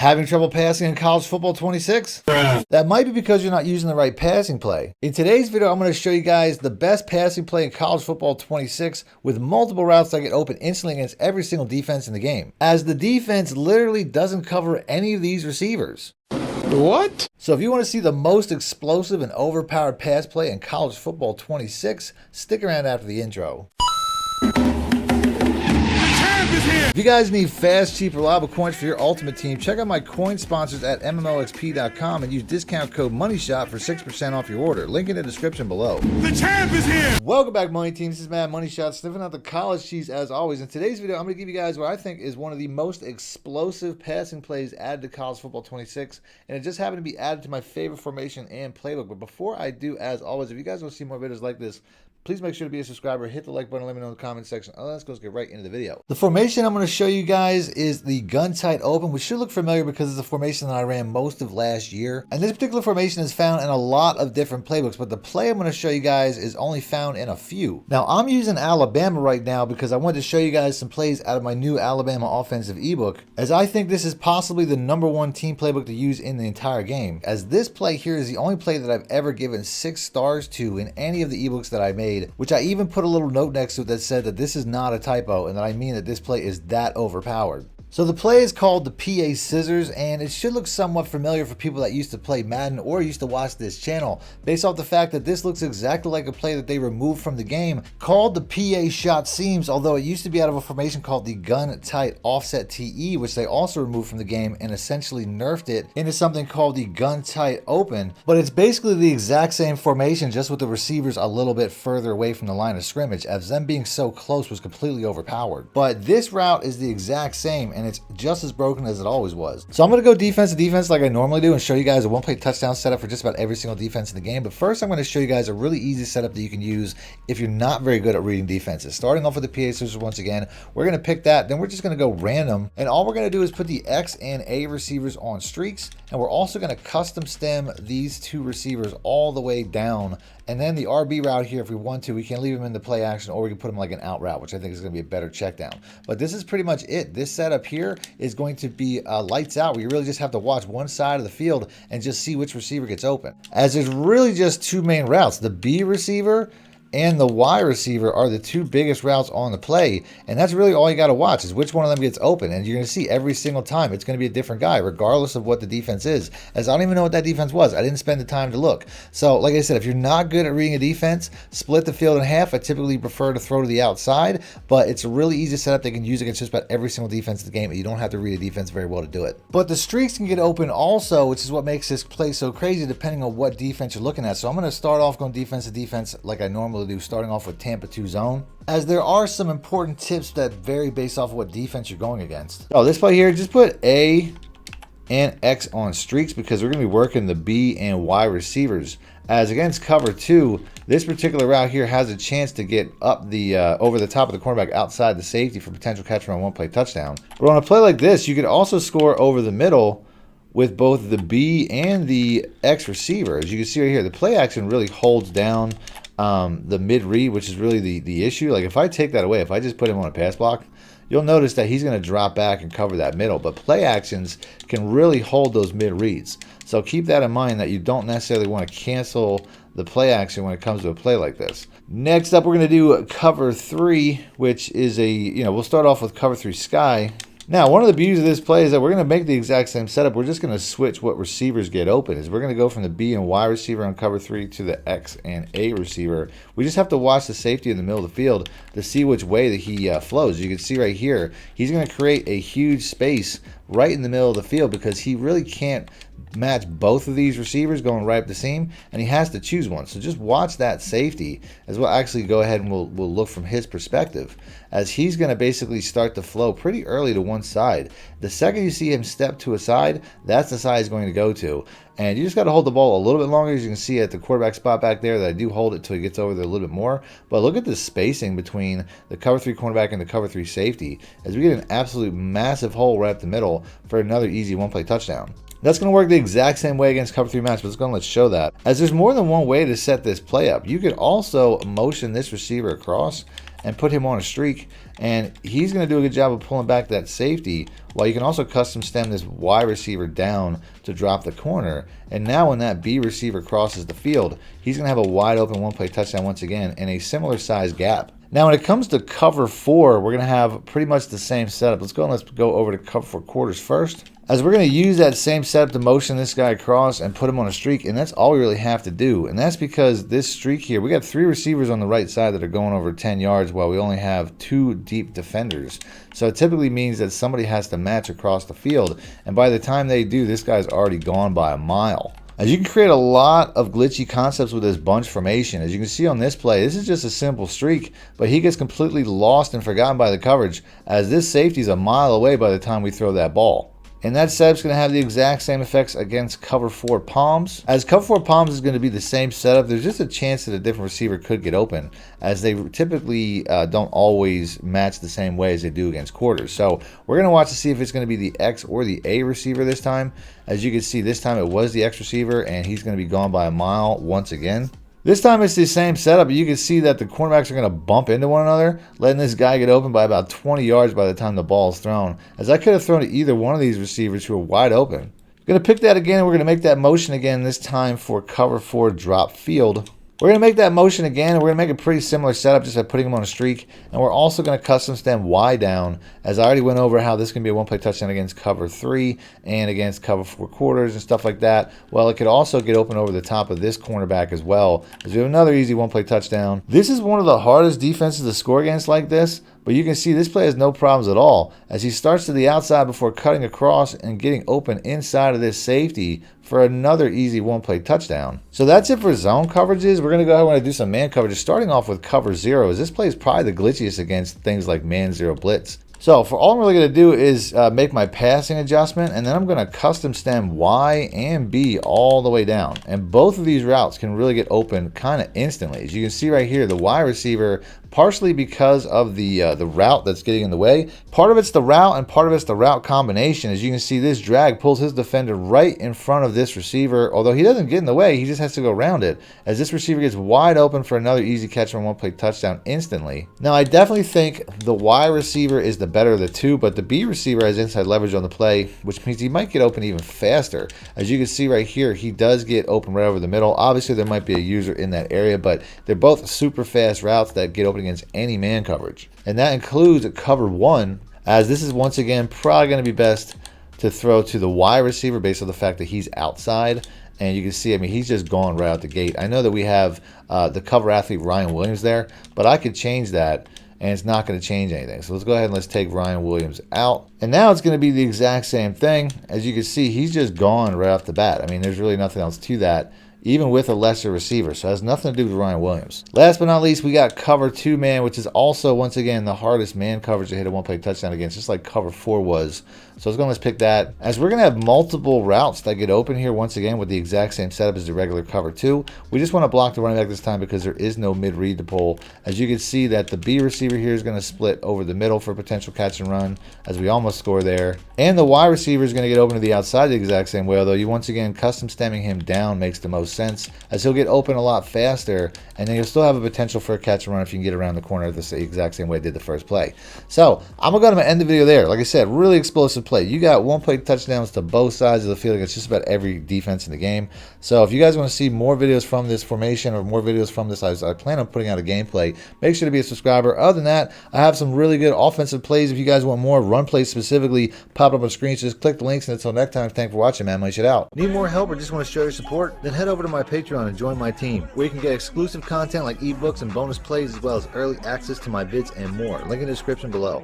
Having trouble passing in college football 26? That might be because you're not using the right passing play. In today's video, I'm going to show you guys the best passing play in college football 26 with multiple routes that get open instantly against every single defense in the game, as the defense literally doesn't cover any of these receivers. What? So if you want to see the most explosive and overpowered pass play in college football 26, stick around after the intro. If you guys need fast, cheap, reliable coins for your ultimate team, check out my coin sponsors at MMOXP.com and use discount code MONEYSHOT for 6% off your order. Link in the description below. The champ is here! Welcome back, Money Team. This is Madden Money Shot, sniffing out the college cheese as always. In today's video, I'm going to give you guys what I think is one of the most explosive passing plays added to college football 26, and it just happened to be added to my favorite formation and playbook. But before I do, as always, if you guys want to see more videos like this, please make sure to be a subscriber, hit the like button, let me know in the comment section. Let's get right into the video. The formation I'm going to show you guys is the gun tight open, which should look familiar because it's a formation that I ran most of last year. And this particular formation is found in a lot of different playbooks, but the play I'm going to show you guys is only found in a few. Now, I'm using Alabama right now because I wanted to show you guys some plays out of my new Alabama offensive ebook, as I think this is possibly the #1 team playbook to use in the entire game, as this play here is the only play that I've ever given 6 stars to in any of the ebooks that I made, which I even put a little note next to it that said that this is not a typo and that I mean that this play is that overpowered. So the play is called the PA Scissors, and it should look somewhat familiar for people that used to play Madden or used to watch this channel, based off the fact that this looks exactly like a play that they removed from the game called the PA Shot Seams, although it used to be out of a formation called the Gun Tight Offset TE, which they also removed from the game and essentially nerfed it into something called the Gun Tight Open. But it's basically the exact same formation, just with the receivers a little bit further away from the line of scrimmage, as them being so close was completely overpowered. But this route is the exact same, and it's just as broken as it always was. So I'm going to go defense to defense like I normally do and show you guys a one-play touchdown setup for just about every single defense in the game. But first, I'm going to show you guys a really easy setup that you can use if you're not very good at reading defenses. Starting off with the PA Scissors once again, we're going to pick that, then we're just going to go random, and all we're going to do is put the X and A receivers on streaks, and we're also going to custom stem these 2 receivers all the way down. And then the RB route here, if we want to, we can leave them in the play action, or we can put them like an out route, which I think is going to be a better check down. But this is pretty much it. This setup here is going to be lights out, where you really just have to watch one side of the field and just see which receiver gets open. As there's really just 2 main routes. The B receiver and the Y receiver are the 2 biggest routes on the play, and that's really all you got to watch is which one of them gets open. And you're going to see every single time it's going to be a different guy regardless of what the defense is, as I don't even know what that defense was. I didn't spend the time to look. So like I said, if you're not good at reading a defense, split the field in half. I typically prefer to throw to the outside, but it's a really easy setup they can use against just about every single defense in the game, and you don't have to read a defense very well to do it. But the streaks can get open also, which is what makes this play so crazy depending on what defense you're looking at. So I'm going to start off going defense to defense like I normally do, starting off with Tampa 2 zone, as there are some important tips that vary based off of what defense you're going against. Oh, this play here, just put A and X on streaks because we're going to be working the B and Y receivers. As against cover 2, this particular route here has a chance to get up the over the top of the cornerback outside the safety for potential catch for a one-play touchdown. But on a play like this, you could also score over the middle with both the B and the X receiver. As you can see right here, the play action really holds down the mid read, which is really the issue. Like if I take that away, if I just put him on a pass block, you'll notice that he's going to drop back and cover that middle. But play actions can really hold those mid reads. So keep that in mind, that you don't necessarily want to cancel the play action when it comes to a play like this. Next up, we're going to do cover 3, which is we'll start off with cover 3 sky. Now, one of the beauties of this play is that we're going to make the exact same setup. We're just going to switch what receivers get open. We're going to go from the B and Y receiver on cover 3 to the X and A receiver. We just have to watch the safety in the middle of the field to see which way that he flows. You can see right here, he's going to create a huge space right in the middle of the field because he really can't match both of these receivers going right up the seam, and he has to choose one. So just watch that safety, as we'll actually go ahead and we'll look from his perspective, as he's going to basically start to flow pretty early to one side. The second you see him step to a side, that's the side he's going to go to. And you just got to hold the ball a little bit longer. As you can see at the quarterback spot back there, that I do hold it till he gets over there a little bit more. But look at the spacing between the cover 3 cornerback and the cover 3 safety, as we get an absolute massive hole right up the middle for another easy one-play touchdown. That's going to work the exact same way against cover 3 match, but let's show that. As there's more than one way to set this play up. You could also motion this receiver across and put him on a streak, and he's going to do a good job of pulling back that safety, while you can also custom stem this Y receiver down to drop the corner. And now when that B receiver crosses the field, he's going to have a wide open one-play touchdown once again in a similar size gap. Now when it comes to cover 4, we're going to have pretty much the same setup. Let's go over to cover 4 quarters first, as we're going to use that same setup to motion this guy across and put him on a streak, and that's all we really have to do. And that's because this streak here, we got 3 receivers on the right side that are going over 10 yards while we only have 2 deep defenders. So it typically means that somebody has to match across the field, and by the time they do, this guy's already gone by a mile. As you can create a lot of glitchy concepts with this bunch formation. As you can see on this play, this is just a simple streak, but he gets completely lost and forgotten by the coverage, as this safety's a mile away by the time we throw that ball. And that setup's going to have the exact same effects against cover 4 palms. As cover 4 palms is going to be the same setup, there's just a chance that a different receiver could get open, as they typically don't always match the same way as they do against quarters. So we're going to watch to see if it's going to be the X or the A receiver this time. As you can see, this time it was the X receiver, and he's going to be gone by a mile once again. This time it's the same setup, but you can see that the cornerbacks are going to bump into one another, letting this guy get open by about 20 yards by the time the ball is thrown, as I could have thrown to either one of these receivers who are wide open. Going to pick that again, and we're going to make that motion again, this time for cover 4 drop field. We're going to make that motion again, and we're going to make a pretty similar setup just by putting him on a streak. And we're also going to custom stem Y down, as I already went over how this can be a one-play touchdown against cover 3 and against cover 4 quarters and stuff like that. Well, it could also get open over the top of this cornerback as well, as we have another easy one-play touchdown. This is one of the hardest defenses to score against like this, but you can see this play has no problems at all, as he starts to the outside before cutting across and getting open inside of this safety for another easy one-play touchdown. So that's it for zone coverages. We're going to go ahead and do some man coverages, starting off with cover 0, as this play is probably the glitchiest against things like man 0 blitz. So for all I'm really going to do is make my passing adjustment, and then I'm going to custom stem Y and B all the way down. And both of these routes can really get open kind of instantly. As you can see right here, the Y receiver, partially because of the route that's getting in the way. Part of it's the route, and part of it's the route combination. As you can see, this drag pulls his defender right in front of this receiver. Although he doesn't get in the way, he just has to go around it, as this receiver gets wide open for another easy catch and one-play touchdown instantly. Now, I definitely think the Y receiver is the better of the two, but the B receiver has inside leverage on the play, which means he might get open even faster. As you can see right here, he does get open right over the middle. Obviously, there might be a user in that area, but they're both super fast routes that get open against any man coverage. And that includes a cover 1, as this is once again probably going to be best to throw to the Y receiver based on the fact that he's outside. And you can see, I mean, he's just gone right out the gate. I know that we have the cover athlete Ryan Williams there, but I could change that, and it's not going to change anything. So let's go ahead and let's take Ryan Williams out. And now it's going to be the exact same thing. As you can see, he's just gone right off the bat. I mean, there's really nothing else to that, even with a lesser receiver. So it has nothing to do with Ryan Williams. Last but not least, we got cover 2 man, which is also, once again, the hardest man coverage to hit a one-play touchdown against, just like cover 4 was. So let's pick that, as we're going to have multiple routes that get open here once again with the exact same setup as the regular cover 2. We just want to block the running back this time because there is no mid-read to pull. As you can see that the B receiver here is going to split over the middle for potential catch and run, as we almost score there. And the Y receiver is going to get open to the outside the exact same way, although you once again custom stemming him down makes the most sense, as he'll get open a lot faster, and then you'll still have a potential for a catch and run if you can get around the corner the exact same way I did the first play. So I'm going to end the video there. Like I said, really explosive play. You got one-play touchdowns to both sides of the field against just about every defense in the game. So if you guys want to see more videos from this formation or more videos from this, I plan on putting out a gameplay. Make sure to be a subscriber. Other than that, I have some really good offensive plays. If you guys want more run plays specifically, pop up on the screen. So just click the links, and until next time, thanks for watching, man. Money shit out. Need more help or just want to show your support? Then head over to my Patreon and join my team, where you can get exclusive content like ebooks and bonus plays, as well as early access to my vids and more. Link in the description below.